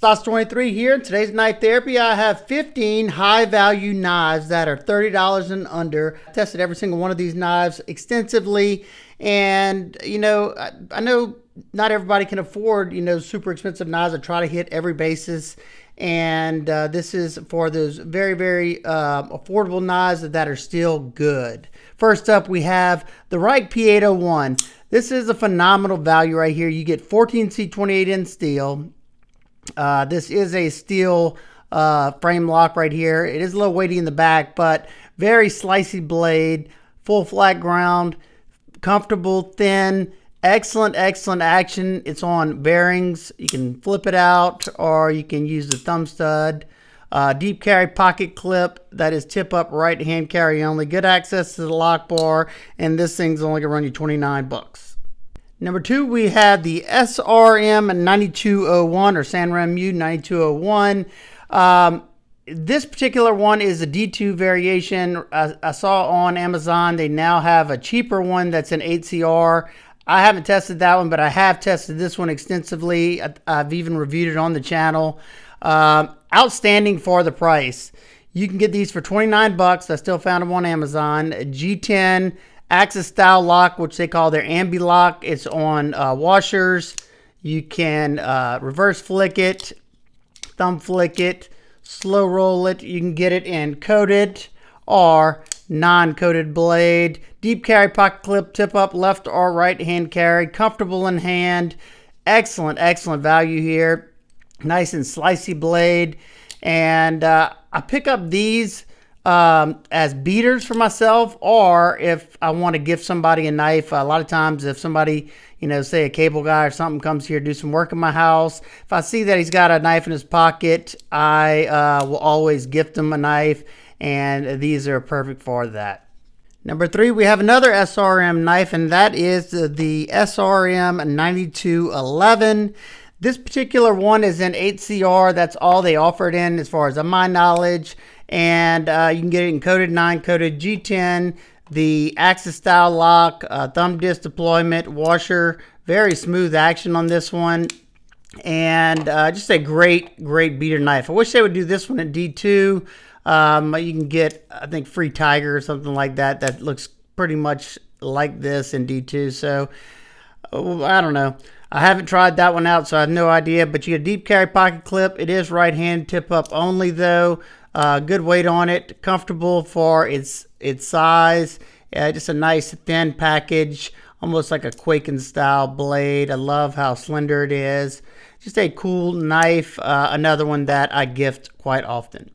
Stas23 here. In today's knife therapy, I have 15 high value knives that are $30 and under. I tested every single one of these knives extensively, and I know not everybody can afford super expensive knives. I try to hit every basis, and this is for those very affordable knives that are still good. First up, we have the Ruike P801. This is a phenomenal value right here. You get 14C 28N steel. This is a steel frame lock right here. It is a little weighty in the back, but very slicey blade, full flat ground, comfortable, thin, excellent action. It's on bearings. You can flip it out or you can use the thumb stud. Deep carry pocket clip that is tip up right hand carry only. Good access to the lock bar, and this thing's only gonna run you 29 bucks. Number two, we have the SRM 9201 or Sanram U 9201. This particular one is a D2 variation. I saw on Amazon they now have a cheaper one that's an 8CR. I haven't tested that one, but I have tested this one extensively. I've even reviewed it on the channel. Outstanding for the price. You can get these for 29 bucks. I still found them on Amazon. G10 Axis style lock, which they call their Ambi lock. It's on washers. You can reverse flick it, thumb flick it, slow roll it. You can get it in coated or non-coated blade. Deep carry pocket clip, tip up left or right hand carry. Comfortable in hand. Excellent value here. Nice and slicey blade. And I pick up these as beaters for myself, or if I want to gift somebody a knife. A lot of times if somebody, say a cable guy or something comes here to do some work in my house, if I see that he's got a knife in his pocket, I will always gift him a knife, and these are perfect for that. Number three, we have another SRM knife, and that is the SRM 9211. This particular one is in 8CR. That's all they offer it in as far as my knowledge. And you can get it in coated, non-coated, G10, the Axis style lock, thumb disc deployment, washer, very smooth action on this one. And just a great beater knife. I wish they would do this one at D2. You can get, I think, Free Tiger or something like that. That looks pretty much like this in D2. So, I don't know. I haven't tried that one out, so I have no idea. But you get a deep carry pocket clip. It is right hand tip up only, though. Good weight on it, comfortable for its size. Just a nice thin package, almost like a Quaken style blade. I love how slender it is. Just a cool knife. Another one that I gift quite often.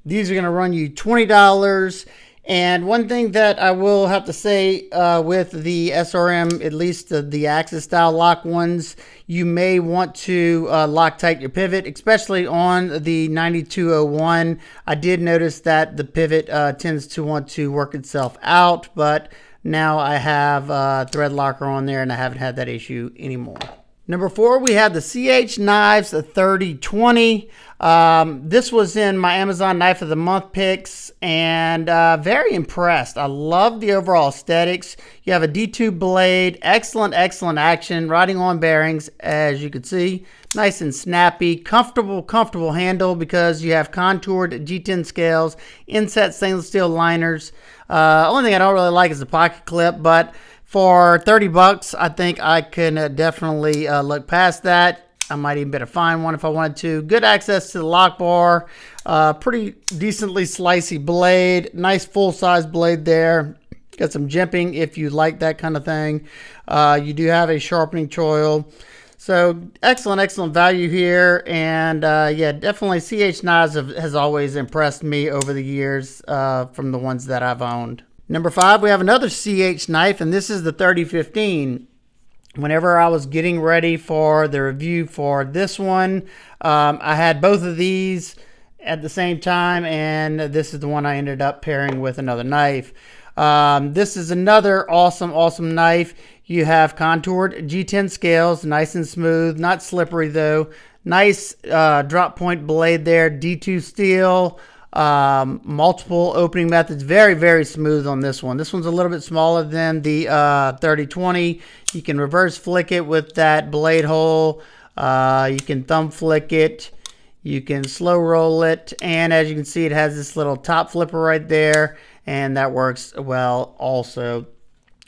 These are going to run you $20. And one thing that I will have to say with the SRM, at least the Axis style lock ones, you may want to Loctite your pivot, especially on the 9201. I did notice that the pivot tends to want to work itself out, but now I have thread locker on there and I haven't had that issue anymore. Number four, we have the CH Knives 3020. This was in my Amazon Knife of the Month picks, and very impressed. I love the overall aesthetics. You have a D2 blade, excellent action, riding on bearings, as you can see. Nice and snappy, comfortable handle because you have contoured G10 scales, inset stainless steel liners. Only thing I don't really like is the pocket clip, but for 30 bucks, I think I can definitely look past that. I might even better find one if I wanted to. Good access to the lock bar. Pretty decently slicey blade. Nice full-size blade there. Got some jimping if you like that kind of thing. You do have a sharpening choil. So excellent value here. And yeah, definitely CH Knives has always impressed me over the years from the ones that I've owned. Number five, we have another CH knife, and this is the 3015. Whenever I was getting ready for the review for this one, I had both of these at the same time, and this is the one I ended up pairing with another knife. This is another awesome knife. You have contoured G10 scales, nice and smooth, not slippery though. Nice drop point blade there, D2 steel. Multiple opening methods, very smooth on this one. This one's a little bit smaller than the 3020. You can reverse flick it with that blade hole. You can thumb flick it. You can slow roll it, and as you can see, it has this little top flipper right there, and that works well also.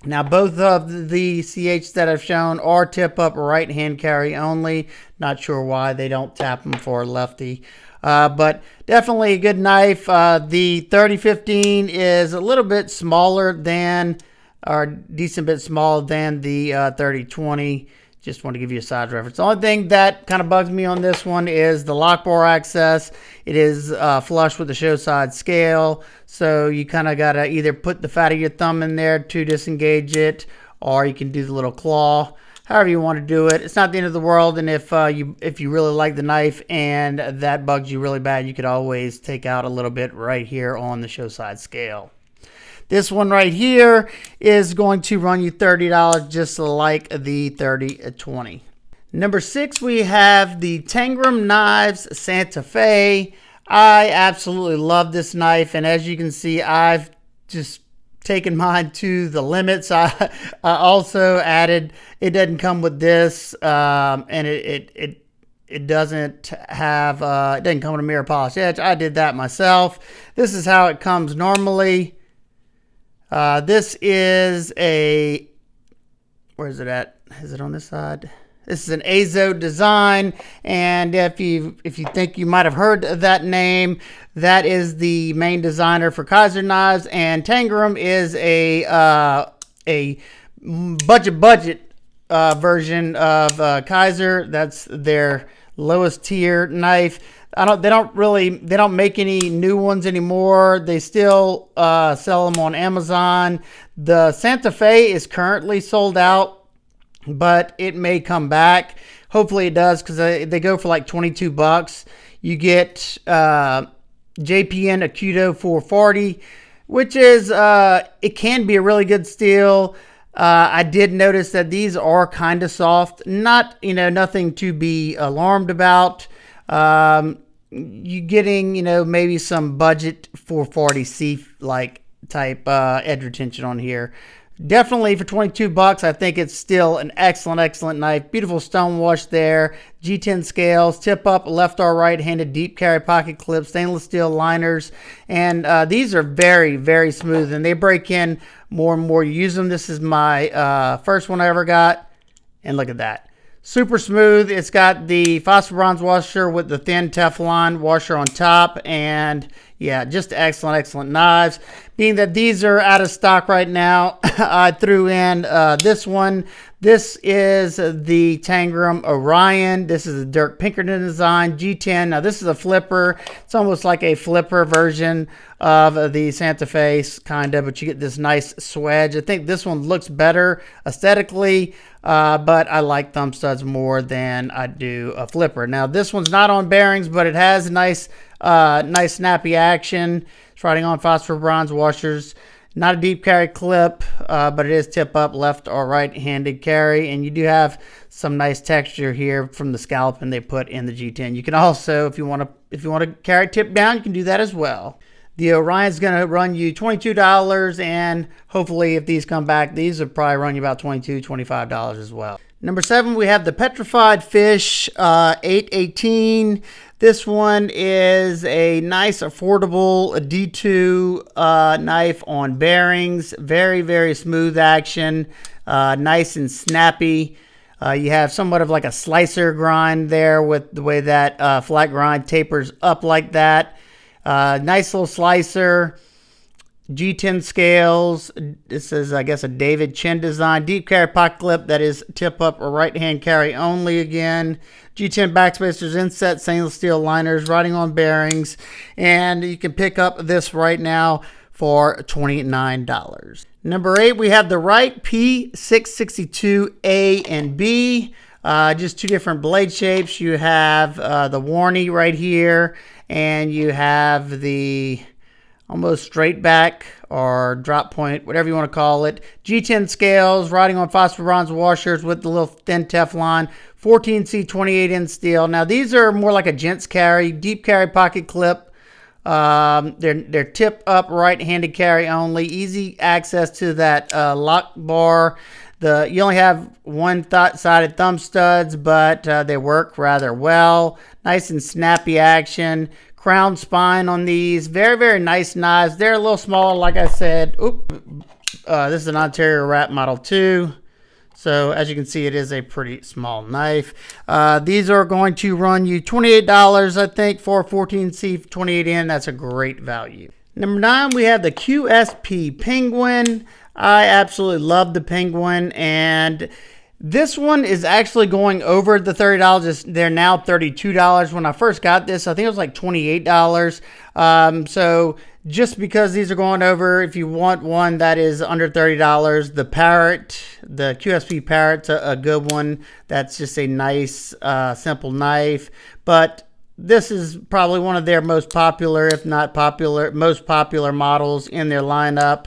Now, both of the CH that I've shown are tip-up right-hand carry only. Not sure why they don't tap them for lefty. But definitely a good knife. The 3015 is a little bit smaller than, or a decent bit smaller than the 3020. Just want to give you a size reference. The only thing that kind of bugs me on this one is the lock bar access. It is flush with the show side scale, so you kind of got to either put the fat of your thumb in there to disengage it, or you can do the little claw. However you want to do it. It's not the end of the world, and if you really like the knife and that bugs you really bad, you could always take out a little bit right here on the show side scale. This one right here is going to run you $30 just like the 3020. Number 6, we have the Tangram Knives Santa Fe. I absolutely love this knife, and as you can see, I've just taken mine to the limits. I also added, it doesn't come with this, and it doesn't have, it doesn't come with a mirror polish edge. I did that myself. This is how it comes normally. This is a, where is it at? Is it on this side? This is an Azo design, and if you think you might have heard that name, that is the main designer for KIZER knives, and Tangram is a budget version of KIZER. That's their lowest tier knife. They don't make any new ones anymore. They still sell them on Amazon. The Santa Fe is currently sold out, but it may come back. Hopefully it does, because they go for like $22. You get JPN Acuto 440, which is it can be a really good steel. I did notice that these are kind of soft. Not, nothing to be alarmed about. You getting, maybe some budget 440C like type edge retention on here. Definitely for $22, I think it's still an excellent knife. Beautiful stonewash there. G10 scales, tip up, left or right-handed deep carry pocket clips, stainless steel liners, and these are very smooth, and they break in more and more you use them. This is my first one I ever got, and look at that. Super smooth. It's got the phosphor bronze washer with the thin Teflon washer on top, and yeah, just excellent knives. Being that these are out of stock right now, I threw in this one. This is the Tangram Orion. This is a Dirk Pinkerton design, G10. Now this is a flipper. It's almost like a flipper version of the Santa Fe, kind of, but you get this nice swedge. I think this one looks better aesthetically, but I like thumb studs more than I do a flipper. Now this one's not on bearings, but it has nice snappy action. It's riding on phosphor bronze washers. Not a deep carry clip, but it is tip up, left or right-handed carry, and you do have some nice texture here from the scalloping they put in the G10. You can also, if you want to carry tip down, you can do that as well. The Orion's going to run you $22, and hopefully if these come back, these will probably run you about $22, $25 as well. Number 7, we have the Petrified Fish 818. This one is a nice, affordable D2 knife on bearings. Very smooth action. Nice and snappy. You have somewhat of like a slicer grind there with the way that flat grind tapers up like that. Nice little slicer. G10 scales. This is, I guess, a David Chin design. Deep carry pocket clip that is tip up or right hand carry only again. G10 backspacers, inset stainless steel liners, riding on bearings. And you can pick up this right now for $29. Number 8, we have the Ruike P662A and B. Just two different blade shapes. You have the Warney right here, and you have the almost straight back or drop point, whatever you want to call it. G10 scales, riding on phosphor bronze washers with the little thin Teflon, 14C 28-inch steel. Now these are more like a gents carry, deep carry pocket clip. They're tip up right-handed carry only, easy access to that lock bar. You only have one-sided thumb studs, but they work rather well. Nice and snappy action. Crown spine on these. Very, very nice knives. They're a little smaller, like I said. This is an Ontario Wrap Model 2. So as you can see, it is a pretty small knife. These are going to run you $28, I think, for 14C 28N. That's a great value. Number 9, we have the QSP Penguin. I absolutely love the Penguin, and this one is actually going over the $30. They're now $32. When I first got this, I think it was like $28. So just because these are going over, if you want one that is under $30, the Parrot, the QSP Parrot's a good one. That's just a nice, simple knife. But this is probably one of their most popular, if not most popular models in their lineup.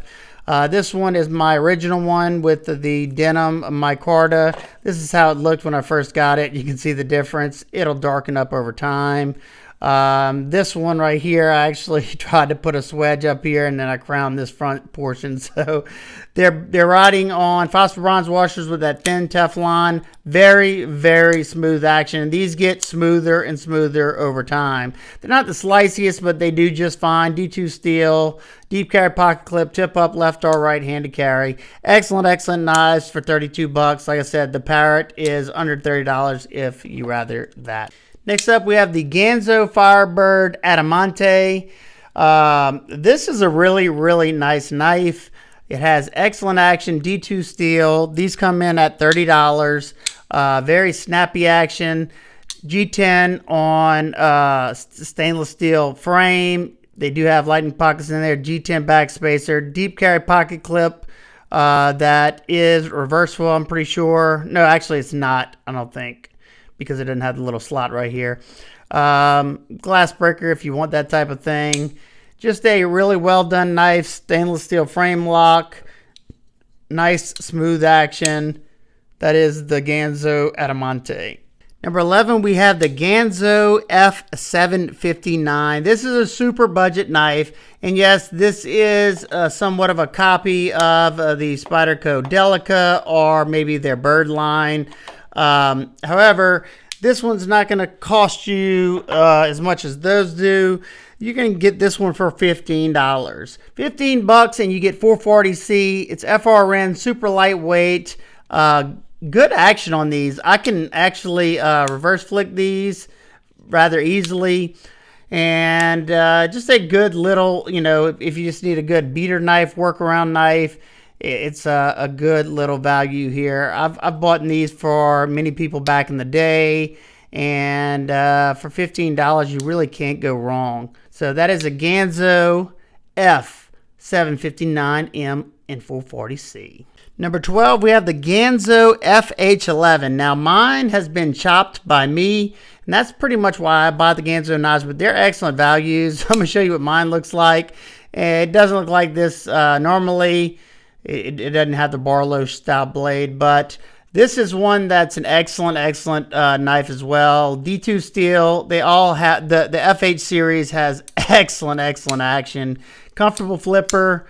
This one is my original one with the Denim micarta. This is how it looked when I first got it. You can see the difference. It'll darken up over time. This one right here, I actually tried to put a swedge up here and then I crowned this front portion. So they're riding on phosphor bronze washers with that thin Teflon. Very, very smooth action. These get smoother and smoother over time. They're not the sliciest, but they do just fine. D2 steel, deep carry pocket clip, tip up, left or right hand to carry. Excellent, excellent knives for $32. Like I said, the Parrot is under $30 if you rather that. Next up, we have the Ganzo Firebird Adimanti. This is a really, really nice knife. It has excellent action, D2 steel. These come in at $30. Very snappy action. G10 on stainless steel frame. They do have lightning pockets in there. G10 backspacer. Deep carry pocket clip. That is reversible, I'm pretty sure. No, actually, it's not, I don't think, because it doesn't have the little slot right here. Glass breaker if you want that type of thing. Just a really well done knife. Stainless steel frame lock. Nice smooth action. That is the Ganzo Adimanti. Number 11, we have the Ganzo F759. This is a super budget knife. And yes, this is somewhat of a copy of the Spyderco Delica or maybe their Bird line. However, this one's not going to cost you as much as those do. You can get this one for $15. $15 and you get 440C. It's FRN, super lightweight. Good action on these. I can actually reverse flick these rather easily. And just a good little, if you just need a good beater knife, workaround knife, it's a good little value here. I've bought these for many people back in the day, and for $15 you really can't go wrong. So that is a Ganzo F759M in 440C. Number 12, we have the Ganzo FH11. Now mine has been chopped by me, and that's pretty much why I bought the Ganzo knives, but they're excellent values. I'm going to show you what mine looks like. It doesn't look like this normally. It doesn't have the Barlow style blade, but this is one that's an excellent knife as well. D2 steel. They all have the FH series has excellent action. Comfortable flipper,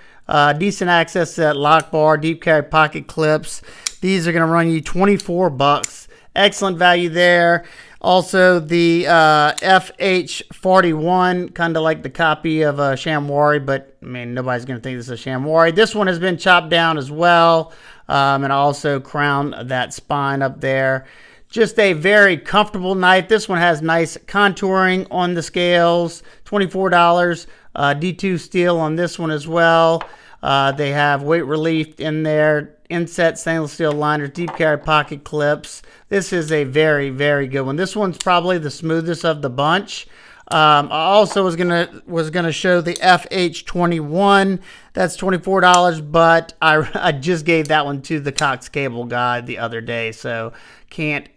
decent access to that lock bar, deep carry pocket clips. These are going to run you $24. Excellent value there. Also, the FH41, kind of like the copy of a Shamwari, but I mean, nobody's going to think this is a Shamwari. This one has been chopped down as well, and also crowned that spine up there. Just a very comfortable knife. This one has nice contouring on the scales, $24. D2 steel on this one as well. They have weight relief in there, inset stainless steel liners, deep carry pocket clips. This is a very good one. This one's probably the smoothest of the bunch. I also was gonna show the FH21. That's $24, but I just gave that one to the Cox Cable guy the other day, so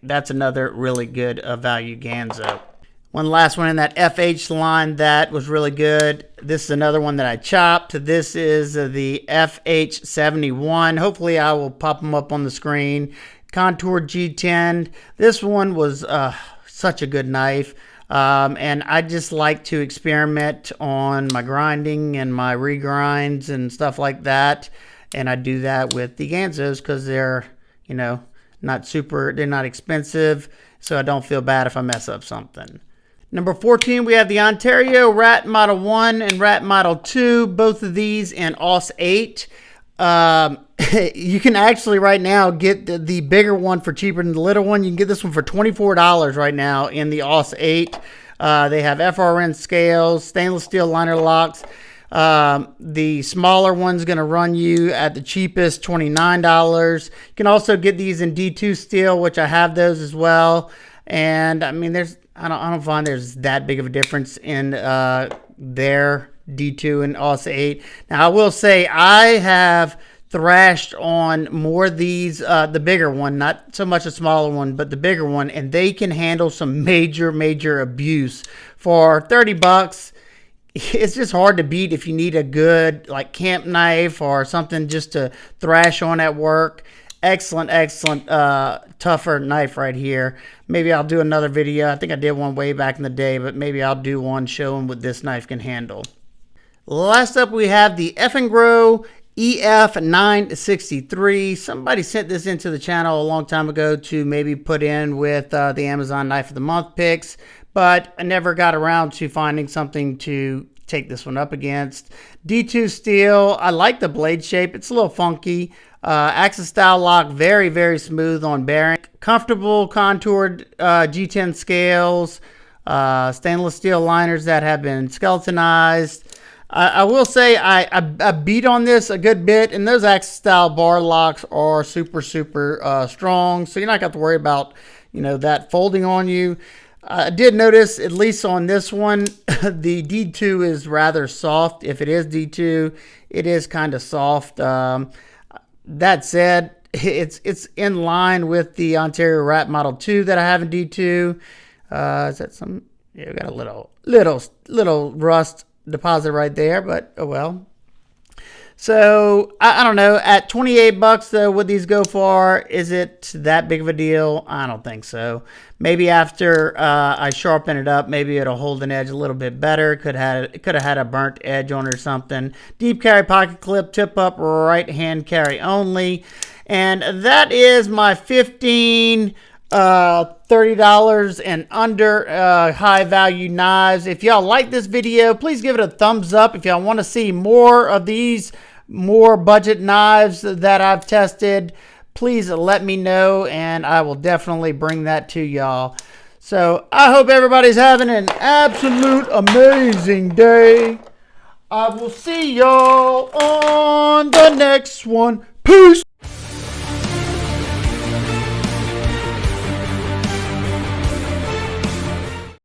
that's another really good value Ganzo. One last one in that FH line that was really good. This is another one that I chopped. This is the FH71. Hopefully I will pop them up on the screen. Contour G10. This one was such a good knife. And I just like to experiment on my grinding and my regrinds and stuff like that. And I do that with the Ganzos because they're you know, they're not expensive, so I don't feel bad if I mess up something. Number 14, we have the Ontario Rat Model 1 and Rat Model 2, both of these in AUS 8. You can actually right now get the bigger one for cheaper than the little one. You can get this one for $24 right now in the AUS 8. They have FRN scales, stainless steel liner locks. The smaller one's going to run you at the cheapest $29. You can also get these in D2 steel, which I have those as well. And I mean, I don't find there's that big of a difference in their D2 and AUS 8. Now I will say I have thrashed on more of these, the bigger one, not so much a smaller one, but the bigger one, and they can handle some major abuse for 30 bucks. It's just hard to beat if you need a good like camp knife or something just to thrash on at work. Excellent tougher knife right here. Maybe I'll do another video. I think I did one way back in the day, but maybe I'll do one showing what this knife can handle. Last up, we have the Eafengrow EF963. Somebody sent this into the channel a long time ago to maybe put in with the Amazon Knife of the Month picks, but I never got around to finding something to take this one up against. D2 steel. I like the blade shape. It's a little funky. Axis style lock, very smooth on bearing. Comfortable contoured G10 scales. Stainless steel liners that have been skeletonized. I will say I beat on this a good bit, and those Axis style bar locks are super strong, so you're not going to have to worry about, you know, that folding on you. I did notice, at least on this one, the D2 is rather soft. If it is D2, it is kind of soft. That said, it's in line with the Ontario Rat Model 2 that I have in D2. Is that some? Yeah, we got a little rust deposit right there, but oh well. So I don't know. At 28 bucks though, would these go for? Is it that big of a deal? I don't think so. Maybe after I sharpen it up, maybe it'll hold an edge a little bit better. Could have had a burnt edge on it or something. Deep carry pocket clip, tip up, right hand carry only. And that is my 15 $30 and under high value knives. If y'all like this video, please give it a thumbs up. If y'all want to see more of these more budget knives that I've tested, please let me know and I will definitely bring that to y'all. So I hope everybody's having an absolute amazing day. I will see y'all on the next one. Peace.